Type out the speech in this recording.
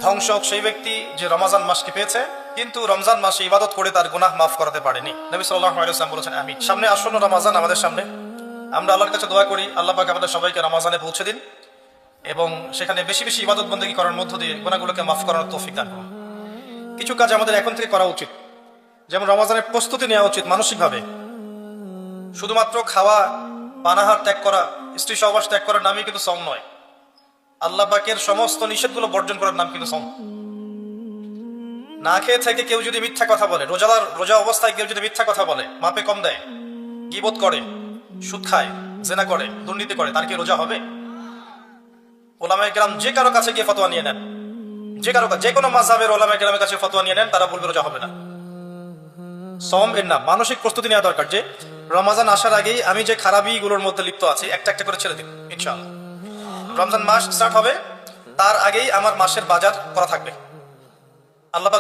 ধ্বংস হোক সেই ব্যক্তি যে রমজান মাসকে পেয়েছে কিন্তু রমজান মাসে ইবাদত করে তার গুনাহ মাফ করাতে পারেনি। নবী সাল্লাল্লাহু আলাইহি ওয়াসাল্লাম বলেছেন আমিন। সামনে আসন্ন রমজান আমাদের সামনে, আমরা আল্লাহর কাছে দোয়া করি আল্লাহ পাক আমাদের সবাইকে রমজানে পৌঁছে দিন এবং সেখানে বেশি বেশি ইবাদত বন্দেগী করার মধ্য দিয়ে গুনাহগুলোকে মাফ করার তৌফিক দান করুন। কিছু কাজ আমাদের এখন থেকে করা উচিত, যেমন রমজানের প্রস্তুতি নেওয়া উচিত মানসিকভাবে। শুধুমাত্র খাওয়া পানাহার ত্যাগ করা, স্ত্রী সহবাস ত্যাগ করার নামই কিন্তু সওম নয়। আল্লাহ পাকের সমস্ত নিষেধগুলো বর্জন করার নাম কিন্তু সওম। না খেয়ে থেকে কেউ যদি মিথ্যা কথা বলে, রোজা অবস্থায় কেউ যদি মিথ্যা কথা বলে, মাপে কম দেয়, গীবত করে, সুদ খায়, জেনা করে, দুর্নীতি করে, তার কি রোজা হবে? ওলামায়ে কেরাম যে কারো কাছে গিয়ে ফতোয়া নিয়ে নেন, যে কোনো মাযহাবের ওলামায়ে কেরামের কাছে ফতোয়া নিয়ে নেন, তারা বলবে রোজা হবে না। সওম এর না, মানসিক প্রস্তুতি নেওয়া দরকার যে রমজান আসার আগেই আমি যে খারাপিগুলোর মধ্যে লিপ্ত আছি একটা একটা করে ছেড়ে দিন ইনশাআল্লাহ। রমজান মাস স্টার্ট হবে তার আগেই আমার মাসের বাজার করা থাকবে। আল্লাহ